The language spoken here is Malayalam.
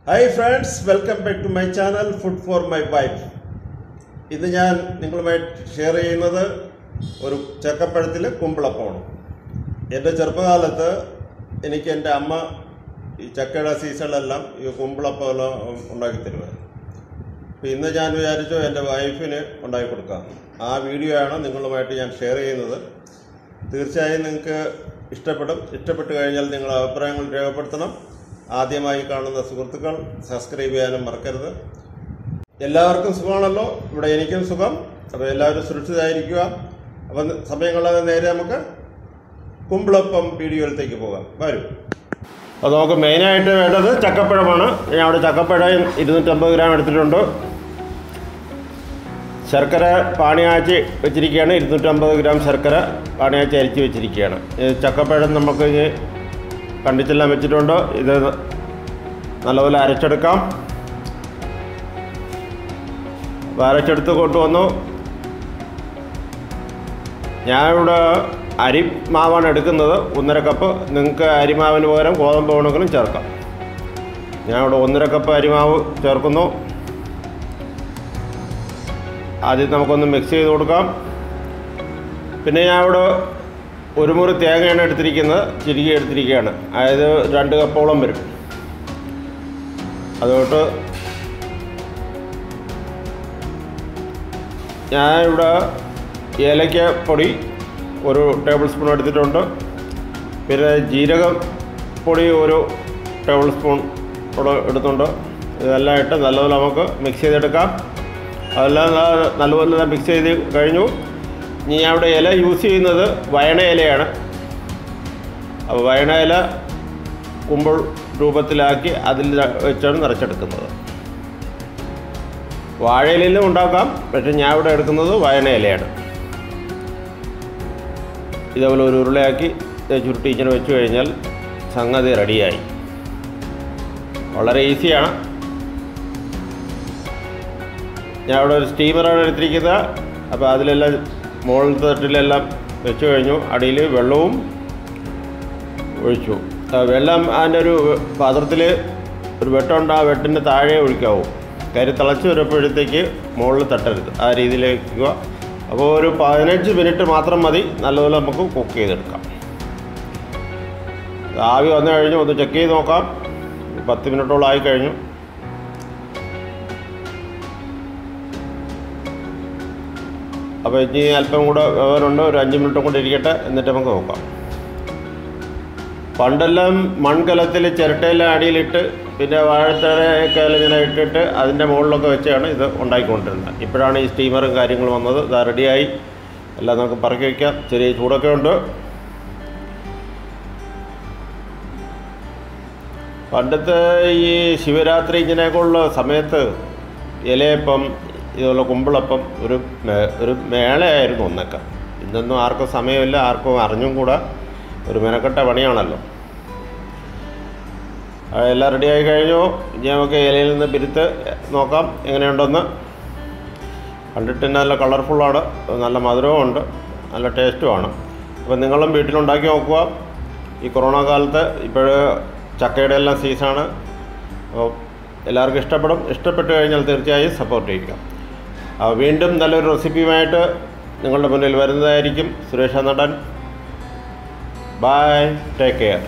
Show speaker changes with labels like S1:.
S1: Hi friends, welcome back to my channel Food for my wife. ഇന്ന് ഞാൻ നിങ്ങളുമായിട്ട് ഷെയർ ചെയ്യുന്നത് ഒരു ചക്കപ്പഴത്തിലെ കുമ്പിളപ്പമാണ്. എൻ്റെ ചെറുപ്പകാലത്ത് എനിക്ക് എൻ്റെ അമ്മ ഈ ചക്കയുടെ സീസണിലെല്ലാം ഈ കുമ്പിളപ്പം ഉണ്ടാക്കി തരുമായിരുന്നു. അപ്പോൾ ഇന്ന് ഞാൻ വിചാരിച്ചു എൻ്റെ വൈഫിന് ഉണ്ടാക്കി കൊടുക്കാം. ആ വീഡിയോ ആണ് നിങ്ങളുമായിട്ട് ഞാൻ ഷെയർ ചെയ്യുന്നത്. തീർച്ചയായും നിങ്ങൾക്ക് ഇഷ്ടപ്പെട്ട് കഴിഞ്ഞാൽ നിങ്ങളുടെ അഭിപ്രായങ്ങൾ രേഖപ്പെടുത്തണം. ആദ്യമായി കാണുന്ന സുഹൃത്തുക്കൾ സബ്സ്ക്രൈബ് ചെയ്യാനും മറക്കരുത്. എല്ലാവർക്കും സുഖമാണല്ലോ, ഇവിടെ എനിക്കും സുഖം. അപ്പോൾ എല്ലാവരും സുരക്ഷിതരായിരിക്കുക. അപ്പം സമയം കളയാതെ നേരെ നമുക്ക് കുമ്പിളപ്പം വീഡിയോയിലേക്ക് പോകാം. വരും. അപ്പോൾ നമുക്ക് മെയിനായിട്ട് വേണ്ടത് ചക്കപ്പഴമാണ്. ഞാൻ അവിടെ ചക്കപ്പഴം 250 ഗ്രാം എടുത്തിട്ടുണ്ട്. ശർക്കര പാണിയാച്ചി വെച്ചിരിക്കുകയാണ്. 250 ഗ്രാം ശർക്കര പാണിയാച്ചി അരിച്ച് വെച്ചിരിക്കുകയാണ്. ചക്കപ്പഴം നമുക്ക് കണ്ടിച്ചെല്ലാം വെച്ചിട്ടുണ്ട്. ഇത് നല്ലപോലെ അരച്ചെടുക്കാം. അരച്ചെടുത്ത് കൊണ്ടുവന്നു. ഞാനിവിടെ അരിമാവാണ് എടുക്കുന്നത്, 1.5 കപ്പ്. നിങ്ങൾക്ക് അരിമാവിന് പകരം ഗോതമ്പ് വേണമെങ്കിലും ചേർക്കാം. ഞാനിവിടെ 1.5 കപ്പ് അരിമാവ് ചേർക്കുന്നു. ആദ്യം നമുക്കൊന്ന് മിക്സ് ചെയ്ത് കൊടുക്കാം. പിന്നെ ഞാനിവിടെ 1 മുറി തേങ്ങയാണ് എടുത്തിരിക്കുന്നത്, ചിരുകി എടുത്തിരിക്കുകയാണ്. അതായത് 2 കപ്പോളം വരും. അതുകൊണ്ട് ഞാനിവിടെ ഏലക്കപ്പൊടി 1 ടേബിൾ സ്പൂൺ എടുത്തിട്ടുണ്ട്. പിന്നെ ജീരകപ്പൊടി 1 ടേബിൾ സ്പൂൺ കൂടെ എടുത്തുണ്ട്. ഇതെല്ലാം ഇട്ട് നല്ലപോലെ നമുക്ക് മിക്സ് ചെയ്തെടുക്കാം. അതെല്ലാം നല്ലപോലെ മിക്സ് ചെയ്ത് കഴിഞ്ഞു. ഇനി ഞാൻ ഇവിടെ ഇല യൂസ് ചെയ്യുന്നത് വയണ ഇലയാണ്. അപ്പോൾ വയണ ഇല കുമ്പിൾ രൂപത്തിലാക്കി അതിൽ വെച്ചാണ് നിറച്ചെടുക്കുന്നത്. വാഴയിലും ഉണ്ടാക്കാം, പക്ഷേ ഞാൻ ഇവിടെ എടുക്കുന്നത് വയണ ഇലയാണ്. ഇതേപോലെ ഒരു ഉരുളയാക്കി ചുരുട്ടി ഇങ്ങനെ വെച്ച് കഴിഞ്ഞാൽ സംഗതി റെഡിയായി. വളരെ ഈസിയാണ്. ഞാൻ ഇവിടെ ഒരു സ്റ്റീമറാണ് എടുത്തിരിക്കുന്നത്. അപ്പോൾ അതിലെല്ലാം മുകളിലത്തെ തട്ടിലെല്ലാം വെച്ച് കഴിഞ്ഞു. അടിയിൽ വെള്ളവും ഒഴിച്ചു. വെള്ളം അതിൻ്റെ ഒരു പാത്രത്തിൽ ഒരു വെട്ടമുണ്ട്, ആ വെട്ടിൻ്റെ താഴെ ഒഴിക്കാവൂ. കരി തിളച്ച് വരുമ്പോഴത്തേക്ക് മുകളിൽ തട്ടരുത്, ആ രീതിയിലേക്ക് വയ്ക്കുക. അപ്പോൾ ഒരു 15 മിനിറ്റ് മാത്രം മതി. നല്ലപോലെ നമുക്ക് കുക്ക് ചെയ്തെടുക്കാം. ആവി വന്നു കഴിഞ്ഞു. ഒന്ന് ചെക്ക് ചെയ്ത് നോക്കാം. 10 മിനിറ്റോളം ആയിക്കഴിഞ്ഞു. അപ്പോൾ ഇനി അല്പം കൂടെ വേറുണ്ട്, ഒരു 5 മിനിറ്റും കൂടെ ഇരിക്കട്ടെ, എന്നിട്ട് നമുക്ക് നോക്കാം. പണ്ടെല്ലാം മൺകലത്തിൽ ചിരട്ടയെല്ലാം അടിയിലിട്ട് പിന്നെ വാഴത്തടയൊക്കെ ഇങ്ങനെ ഇട്ടിട്ട് അതിൻ്റെ മുകളിലൊക്കെ വെച്ചാണ് ഇത് ഉണ്ടാക്കിക്കൊണ്ടിരുന്നത്. ഇപ്പോഴാണ് ഈ സ്റ്റീമറും കാര്യങ്ങളും വന്നത്. ഇത് റെഡിയായി. എല്ലാം നമുക്ക് പറക്കി വയ്ക്കാം. ചെറിയ ചൂടൊക്കെ ഉണ്ട്. പണ്ടത്തെ ഈ ശിവരാത്രി ഇങ്ങനെയൊക്കെ ഉള്ള സമയത്ത് ഇലയപ്പം ഇതുപോലെ കുമ്പിളപ്പം ഒരു മേളയായിരുന്നു ഒന്നൊക്കെ. ഇന്നൊന്നും ആർക്കും സമയമില്ല, ആർക്കും അറിഞ്ഞും കൂടെ. ഒരു മെനക്കെട്ട പണിയാണല്ലോ. എല്ലാം റെഡിയായി കഴിഞ്ഞു. ഇനി നമുക്ക് ഇലയിൽ നിന്ന് പിരുത്ത് നോക്കാം എങ്ങനെയുണ്ടെന്ന്. കണ്ടിട്ട് നല്ല കളർഫുള്ളാണ്, നല്ല മധുരവും ഉണ്ട്, നല്ല ടേസ്റ്റുമാണ്. അപ്പോൾ നിങ്ങളും വീട്ടിലുണ്ടാക്കി നോക്കുക. ഈ കൊറോണ കാലത്ത് ഇപ്പോഴ് ചക്കയുടെ എല്ലാം സീസണാണ്. അപ്പോൾ എല്ലാവർക്കും ഇഷ്ടപ്പെട്ട് കഴിഞ്ഞാൽ തീർച്ചയായും സപ്പോർട്ട് ചെയ്യുക. വീണ്ടും നല്ലൊരു റെസിപ്പിയുമായിട്ട് നിങ്ങളുടെ മുന്നിൽ വരുന്നതായിരിക്കും. സുരേഷ് നടൻ. Bye, take care.